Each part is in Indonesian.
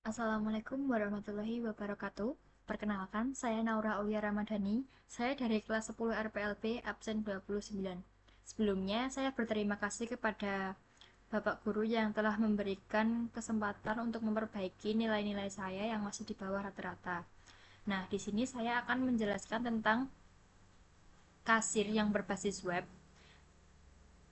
Assalamualaikum warahmatullahi wabarakatuh. Perkenalkan, saya Naura Aulia Ramadhani. Saya dari kelas 10 RPLB absen 29. Sebelumnya, saya berterima kasih kepada Bapak Guru yang telah memberikan kesempatan untuk memperbaiki nilai-nilai saya yang masih di bawah rata-rata. Nah, di sini saya akan menjelaskan tentang kasir yang berbasis web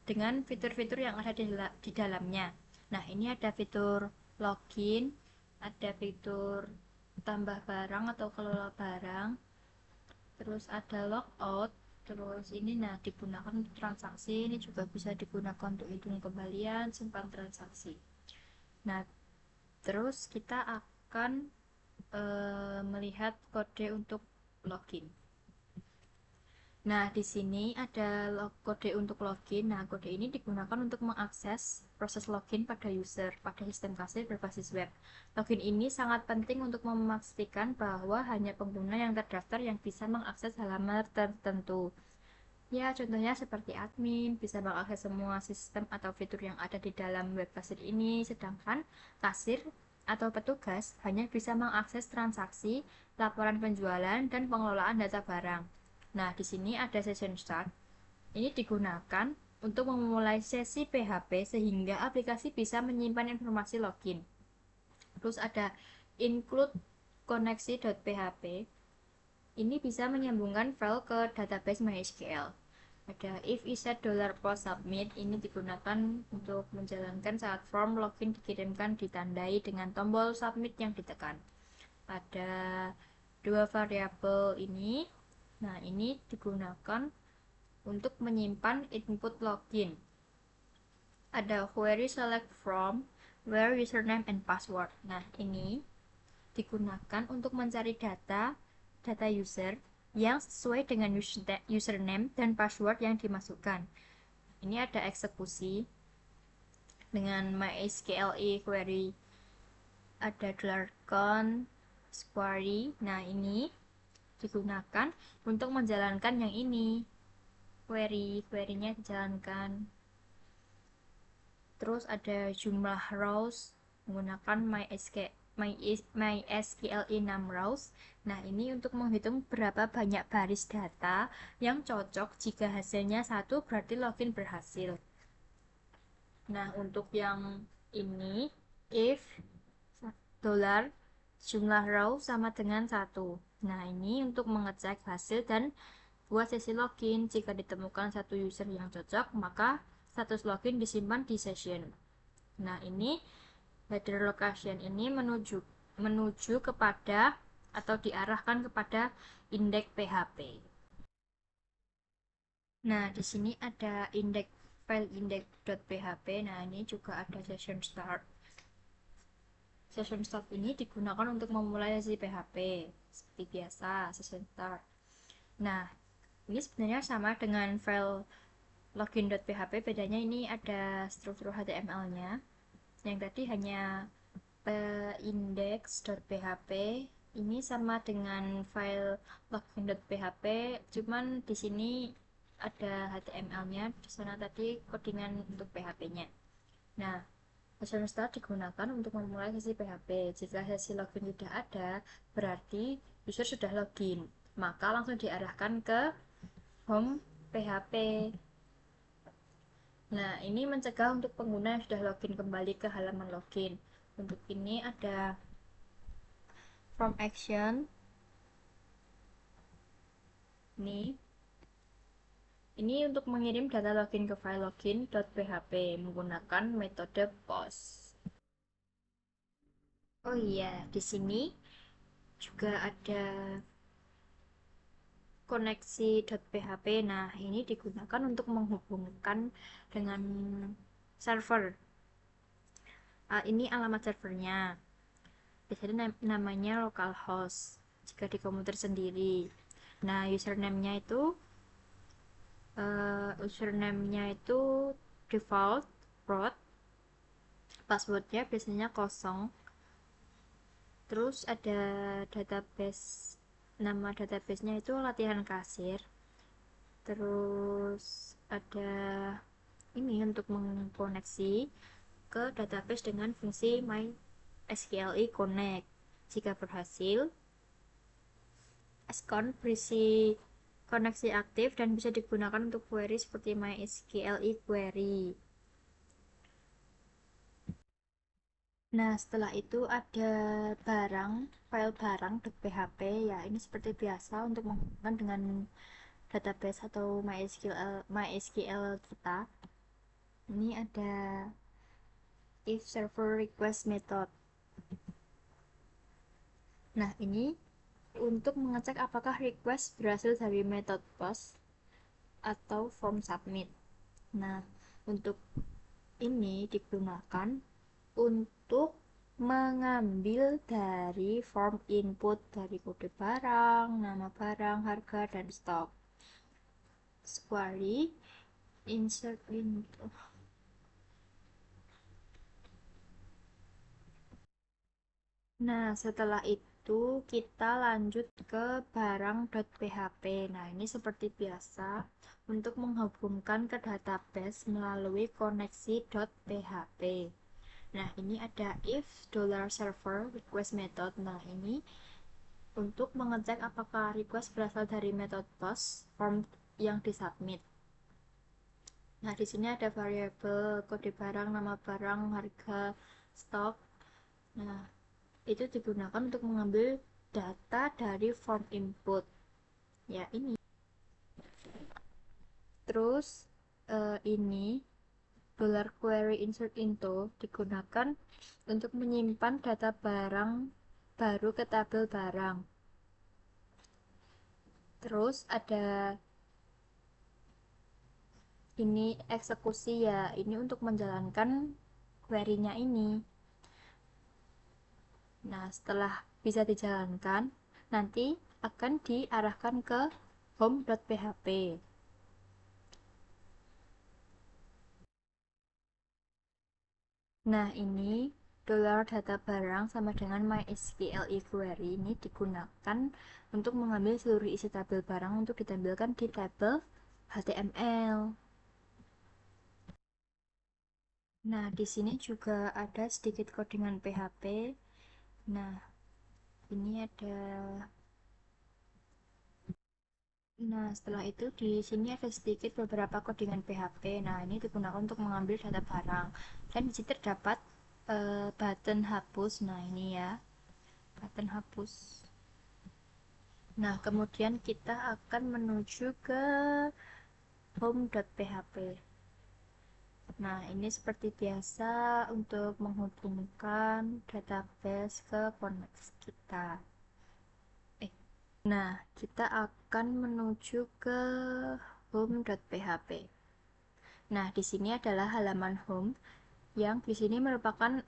dengan fitur-fitur yang ada di dalamnya. Nah, ini ada fitur login, ada fitur tambah barang atau kelola barang, terus ada logout, terus ini nah digunakan untuk transaksi, ini juga bisa digunakan untuk hitung kembalian, simpan transaksi. Nah, terus kita akan melihat kode untuk login. Nah, di sini ada kode untuk login. Nah, kode ini digunakan untuk mengakses proses login pada user pada sistem kasir berbasis web. Login ini sangat penting untuk memastikan bahwa hanya pengguna yang terdaftar yang bisa mengakses halaman tertentu. Ya, contohnya seperti admin bisa mengakses semua sistem atau fitur yang ada di dalam web kasir ini, sedangkan kasir atau petugas hanya bisa mengakses transaksi, laporan penjualan, dan pengelolaan data barang. Nah, di sini ada session start. Ini digunakan untuk memulai sesi PHP sehingga aplikasi bisa menyimpan informasi login. Terus ada include koneksi.php. Ini bisa menyambungkan file ke database MySQL. Ada if iset $post submit, ini digunakan untuk menjalankan saat form login dikirimkan ditandai dengan tombol submit yang ditekan. Ada dua variabel ini. Nah, ini digunakan untuk menyimpan input login. Ada query select from where username and password. Nah, ini digunakan untuk mencari data user yang sesuai dengan username dan password yang dimasukkan. Ini ada eksekusi dengan MySQL query, ada $count query. Nah, ini digunakan untuk menjalankan yang ini. Query-nya dijalankan. Terus ada jumlah rows menggunakan MySQL 6 rows. Nah, ini untuk menghitung berapa banyak baris data yang cocok. Jika hasilnya 1 berarti login berhasil. Nah, untuk yang ini if dolar jumlah row sama dengan 1. Nah, ini untuk mengecek hasil dan buat sesi login. Jika ditemukan satu user yang cocok, maka status login disimpan di session. Nah, ini header location ini menuju kepada atau diarahkan kepada indeks PHP. Nah, di sini ada file index.php. Nah, ini juga ada session start. Session start ini digunakan untuk memulai sesi PHP seperti biasa, session start. Nah, ini sebenarnya sama dengan file login.php, bedanya ini ada struktur HTML-nya. Yang tadi hanya index.php, ini sama dengan file login.php, cuman di sini ada HTML-nya, di sana tadi codingan untuk PHP-nya. Nah, session start digunakan untuk memulai sesi PHP. Jika sesi login tidak ada, berarti user sudah login. Maka langsung diarahkan ke home PHP. Nah, ini mencegah untuk pengguna yang sudah login kembali ke halaman login. Untuk ini ada from action. Ini untuk mengirim data login ke file login.php menggunakan metode post. Oh iya, di sini juga ada koneksi.php. Nah, ini digunakan untuk menghubungkan dengan server. Ini alamat servernya. Biasanya namanya localhost jika di komputer sendiri. Nah, username-nya itu default root, passwordnya biasanya kosong. Terus ada database, nama database-nya itu latihan kasir. Terus ada ini untuk mengkoneksi ke database dengan fungsi SQLi Connect. Jika berhasil, SCON berisi koneksi aktif dan bisa digunakan untuk query seperti MySQLi query. Nah, setelah itu ada file barang.php ya. Ini seperti biasa untuk menghubungkan dengan database atau MySQL kita. Ini ada if server request method. Nah, ini untuk mengecek apakah request berasal dari method post atau form submit. Nah, untuk ini digunakan untuk mengambil dari form input dari kode barang, nama barang, harga, dan stok. Query insert into. Nah, setelah itu kita lanjut ke barang.php. Nah, ini seperti biasa untuk menghubungkan ke database melalui koneksi.php. Nah, ini ada if $server request method. Nah, ini untuk mengecek apakah request berasal dari method post form yang disubmit. Nah, di sini ada variabel kode barang, nama barang, harga, stok. Nah, itu digunakan untuk mengambil data dari form input. Ya, ini. Terus ini $query insert into digunakan untuk menyimpan data barang baru ke tabel barang. Terus ada ini eksekusi ya, ini untuk menjalankan query-nya ini. Nah, setelah bisa dijalankan, nanti akan diarahkan ke home.php. Nah, ini $data barang sama dengan MySQLi query ini digunakan untuk mengambil seluruh isi tabel barang untuk ditampilkan di tabel HTML. Nah, di sini juga ada sedikit codingan PHP. Nah, ini ada. Nah, setelah itu di sini ada sedikit beberapa codingan PHP. Nah, ini digunakan untuk mengambil data barang. Dan di sini terdapat button hapus. Nah, ini ya, button hapus. Nah, kemudian kita akan menuju ke home.php. Nah, ini seperti biasa untuk menghubungkan database ke koneksi kita. Nah, kita akan menuju ke home.php. Nah, di sini adalah halaman home yang di sini merupakan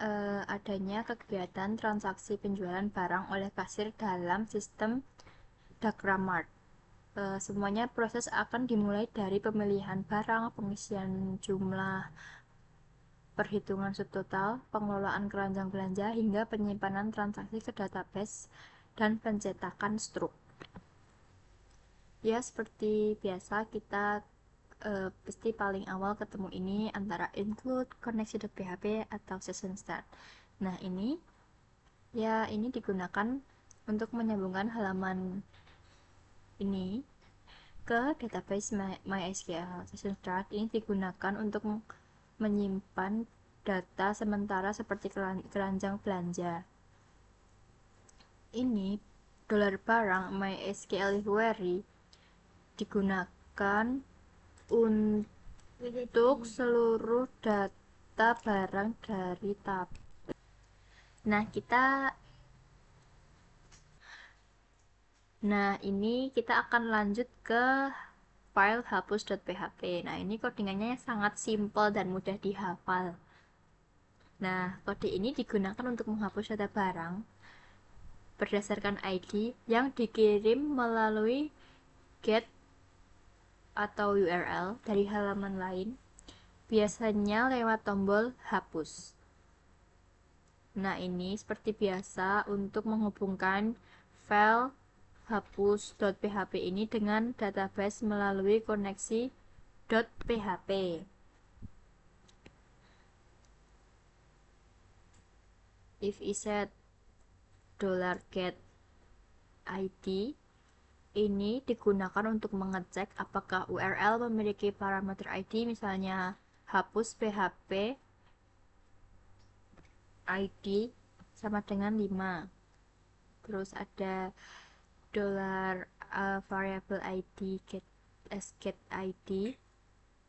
adanya kegiatan transaksi penjualan barang oleh kasir dalam sistem Dagramart. Semuanya proses akan dimulai dari pemilihan barang, pengisian jumlah, perhitungan subtotal, pengelolaan keranjang belanja, hingga penyimpanan transaksi ke database dan pencetakan struk. Ya, seperti biasa kita pasti paling awal ketemu ini antara include, connection.php, atau session start. Nah, ini digunakan untuk menyambungkan halaman ini ke database MySQL. Session start ini digunakan untuk menyimpan data sementara seperti keranjang belanja. Ini $barang MySQL query digunakan untuk seluruh data barang dari tabel. Nah, ini kita akan lanjut ke file hapus.php. Nah, ini codingannya sangat simpel dan mudah dihafal. Nah, kode ini digunakan untuk menghapus data barang berdasarkan ID yang dikirim melalui get atau URL dari halaman lain, biasanya lewat tombol hapus. Nah, ini seperti biasa untuk menghubungkan file hapus.php ini dengan database melalui koneksi .php. if iset $get ID ini digunakan untuk mengecek apakah URL memiliki parameter ID, misalnya hapus php ID sama dengan 5. Terus ada $variable ID get ID.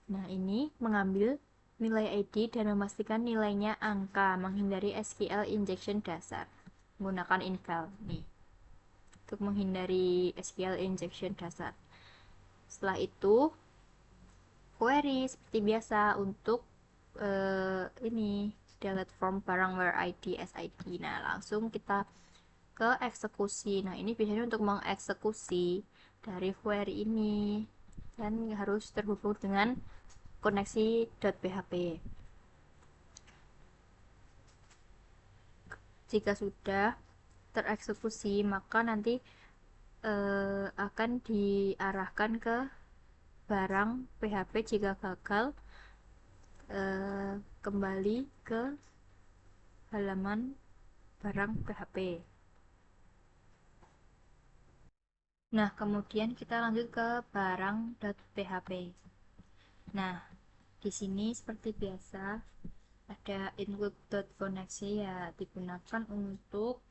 Nah, ini mengambil nilai ID dan memastikan nilainya angka, menghindari SQL injection dasar menggunakan inval nih untuk menghindari SQL injection dasar. Setelah itu query seperti biasa untuk ini delete from barang where ID SID. Nah, langsung kita ke eksekusi. Nah, ini biasanya untuk mengeksekusi dari query ini dan harus terhubung dengan koneksi .php. Jika sudah tereksekusi, maka nanti akan diarahkan ke barang PHP. Jika gagal, kembali ke halaman barang PHP. Nah, kemudian kita lanjut ke barang.php. Nah, di sini seperti biasa ada include.koneksi, ya digunakan untuk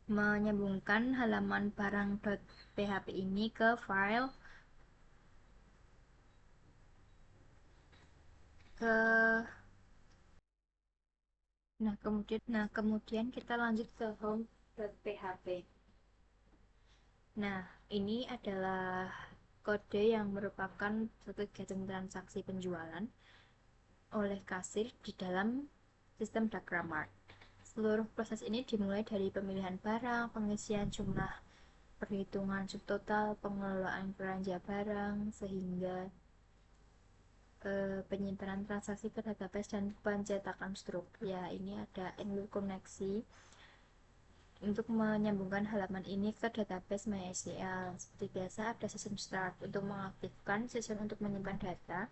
menyambungkan halaman barang.php ini ke file ke kemudian kita lanjut ke home.php. Nah, ini adalah kode yang merupakan suatu kegiatan transaksi penjualan oleh kasir di dalam sistem Dagramart. Seluruh proses ini dimulai dari pemilihan barang, pengisian jumlah, perhitungan subtotal, pengelolaan belanja barang, sehingga penyimpanan transaksi ke database dan pencetakan struk. Ya, ini ada include koneksi untuk menyambungkan halaman ini ke database MySQL. Seperti biasa ada session start untuk mengaktifkan, session untuk menyimpan data.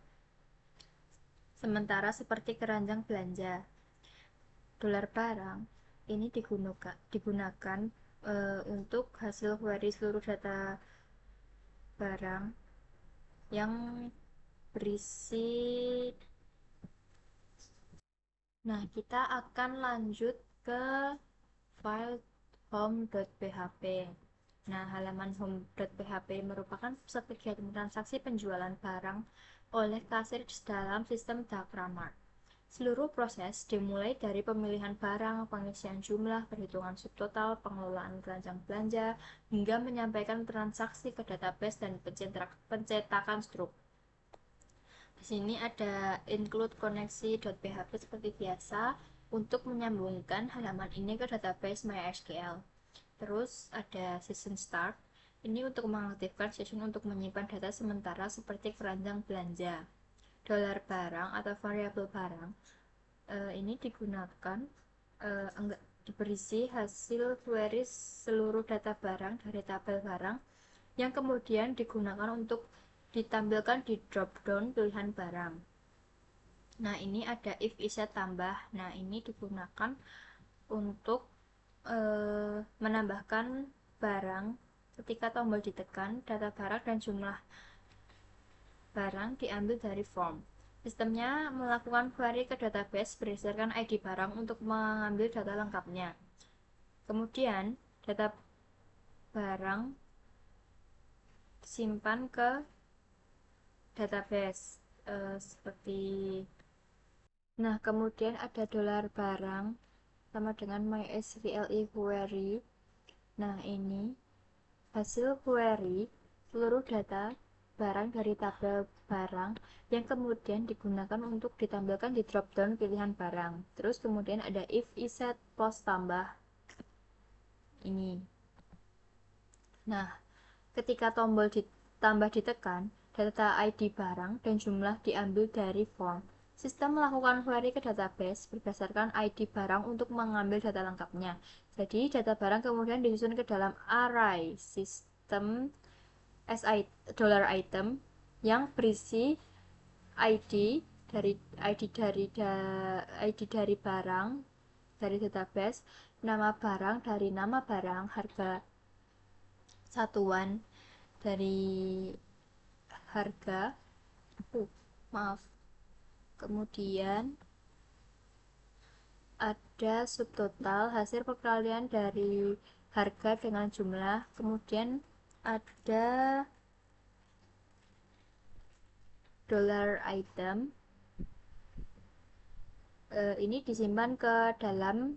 Sementara seperti keranjang belanja, $barang ini digunakan untuk hasil query seluruh data barang yang berisi. Nah, kita akan lanjut ke file home.php. Nah, halaman home.php merupakan pusat kegiatan transaksi penjualan barang oleh kasir dalam sistem Dagramart. Seluruh proses dimulai dari pemilihan barang, pengisian jumlah, perhitungan subtotal, pengelolaan keranjang belanja, hingga menyampaikan transaksi ke database dan pencetakan struk. Di sini ada include koneksi.php seperti biasa untuk menyambungkan halaman ini ke database MySQL. Terus ada session start. Ini untuk mengaktifkan session untuk menyimpan data sementara seperti keranjang belanja. $barang atau variabel barang ini digunakan berisi hasil query seluruh data barang dari tabel barang yang kemudian digunakan untuk ditampilkan di drop down pilihan barang. Nah, ini ada if iset tambah. Nah, ini digunakan untuk menambahkan barang ketika tombol ditekan, data barang dan jumlah barang diambil dari form. Sistemnya melakukan query ke database berdasarkan ID barang untuk mengambil data lengkapnya. Kemudian, data barang disimpan ke database seperti. Nah, kemudian ada $barang sama dengan MySQL query. Nah, ini hasil query seluruh data barang dari tabel barang yang kemudian digunakan untuk ditampilkan di drop-down pilihan barang. Terus kemudian ada if iset post tambah ini. Nah, ketika tombol ditambah ditekan, data ID barang dan jumlah diambil dari form. Sistem melakukan query ke database berdasarkan ID barang untuk mengambil data lengkapnya. Jadi, data barang kemudian disusun ke dalam array sistem $item yang berisi ID dari ID dari barang dari database, nama barang dari nama barang, harga satuan dari harga, maaf, kemudian ada subtotal hasil perkalian dari harga dengan jumlah, kemudian ada dollar item. Ini disimpan ke dalam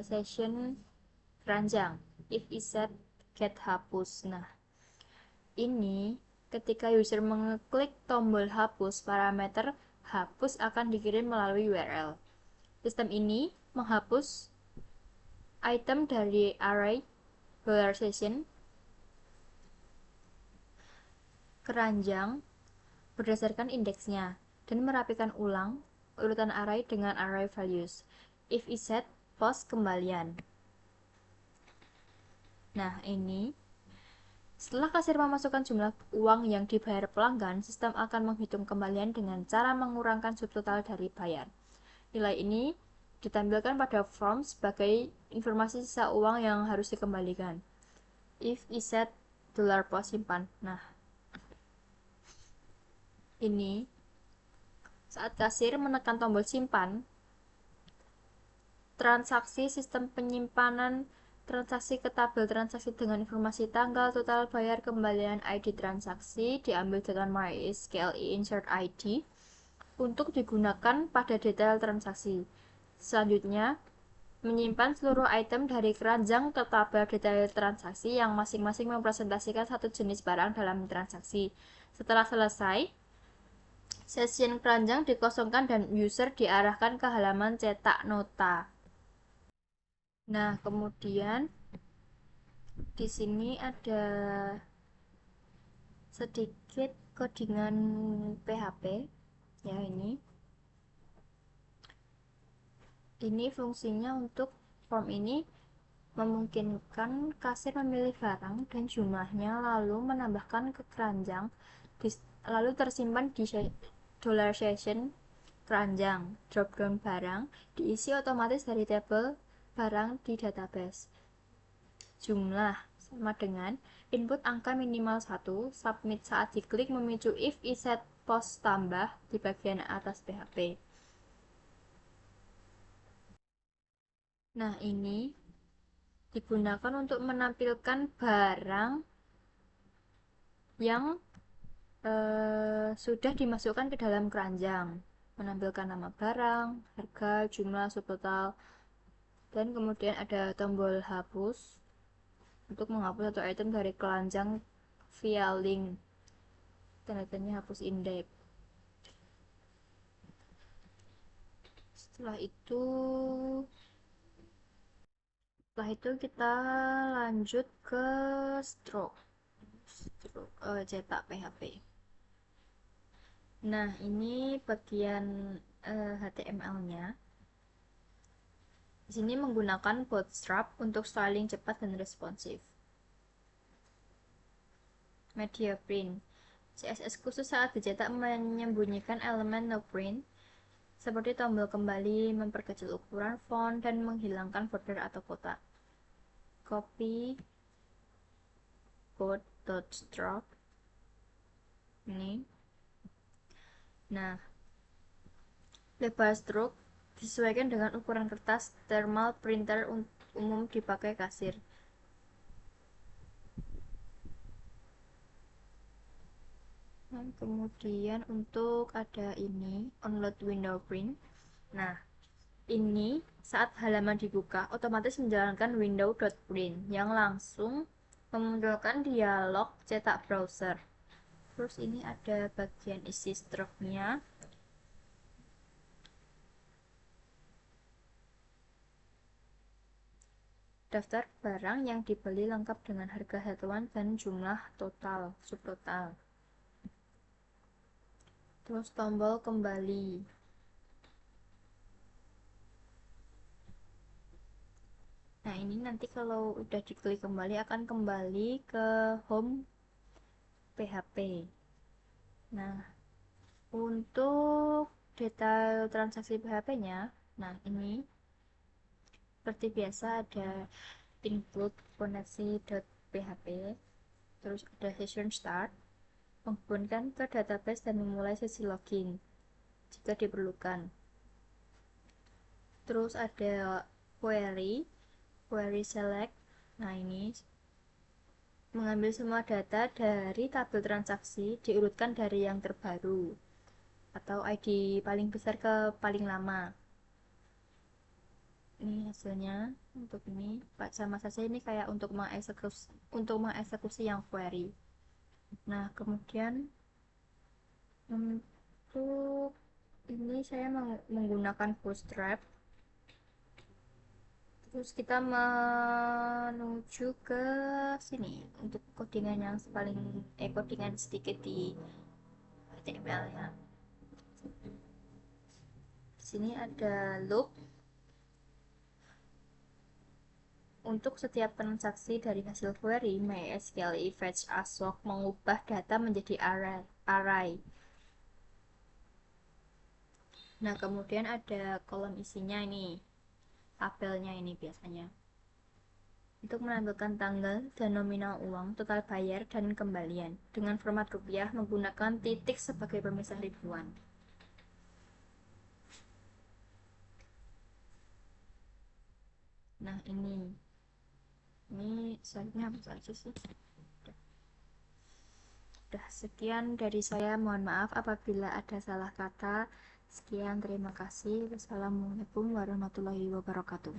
session keranjang if is set get hapus. Nah, ini ketika user mengeklik tombol hapus, parameter hapus akan dikirim melalui URL. Sistem ini menghapus item dari array $session keranjang berdasarkan indeksnya dan merapikan ulang urutan array dengan array values. If is set post kembalian. Nah, ini setelah kasir memasukkan jumlah uang yang dibayar pelanggan, sistem akan menghitung kembalian dengan cara mengurangkan subtotal dari bayar. Nilai ini ditampilkan pada form sebagai informasi sisa uang yang harus dikembalikan. If is set $post simpan. Nah, ini saat kasir menekan tombol simpan, transaksi sistem penyimpanan transaksi ke tabel transaksi dengan informasi tanggal, total bayar, kembalian, ID transaksi diambil dengan MySQL insert ID untuk digunakan pada detail transaksi. Selanjutnya, menyimpan seluruh item dari keranjang ke tabel detail transaksi yang masing-masing mempresentasikan satu jenis barang dalam transaksi. Setelah selesai, session keranjang dikosongkan dan user diarahkan ke halaman cetak nota. Nah, kemudian di sini ada sedikit codingan PHP ya. Ini fungsinya untuk form ini memungkinkan kasir memilih barang dan jumlahnya lalu menambahkan ke keranjang lalu tersimpan di $session keranjang. Dropdown barang diisi otomatis dari tabel barang di database. Jumlah sama dengan input angka minimal 1, submit saat diklik memicu if is set post tambah di bagian atas PHP. Nah, ini digunakan untuk menampilkan barang yang sudah dimasukkan ke dalam keranjang, menampilkan nama barang, harga, jumlah, subtotal, dan kemudian ada tombol hapus untuk menghapus satu item dari keranjang via link, tanda-tandanya hapus indeks. Setelah itu kita lanjut ke stroke cetak PHP. Nah, ini bagian HTML-nya. Di sini menggunakan Bootstrap untuk styling cepat dan responsif. Media print. CSS khusus saat dicetak menyembunyikan elemen no print seperti tombol kembali, memperkecil ukuran font, dan menghilangkan border atau kotak. Copy boot.strap ini. Nah, lebar stroke disesuaikan dengan ukuran kertas thermal printer umum dipakai kasir. Nah, kemudian untuk ada ini onload window print. Nah, ini saat halaman dibuka otomatis menjalankan window.print yang langsung memunculkan dialog cetak browser. Terus ini ada bagian isi stroke-nya. Daftar barang yang dibeli lengkap dengan harga satuan dan jumlah total, subtotal. Terus tombol kembali. Nah, ini nanti kalau udah diklik kembali akan kembali ke home PHP. Nah, Untuk detail transaksi PHP-nya, nah ini seperti biasa ada include koneksi.php, terus ada session start, menghubungkan ke database dan memulai sesi login jika diperlukan. Terus ada query select. Nah, ini mengambil semua data dari tabel transaksi diurutkan dari yang terbaru atau ID paling besar ke paling lama. Ini hasilnya untuk ini sama saja, ini kayak untuk mengeksekusi yang query. Nah, kemudian untuk ini saya menggunakan Bootstrap. Terus kita menuju ke sini untuk codingan sedikit di HTML ya. Di sini ada loop untuk setiap transaksi dari hasil query MySQL fetch assoc mengubah data menjadi array. Nah, kemudian ada kolom isinya ini, tabelnya ini biasanya. Untuk menampilkan tanggal dan nominal uang, total bayar, dan kembalian dengan format rupiah menggunakan titik sebagai pemisah ribuan. Nah, ini slide-nya apa saja sih? Udah sekian dari saya, mohon maaf apabila ada salah kata. Sekian, terima kasih. Wassalamualaikum warahmatullahi wabarakatuh.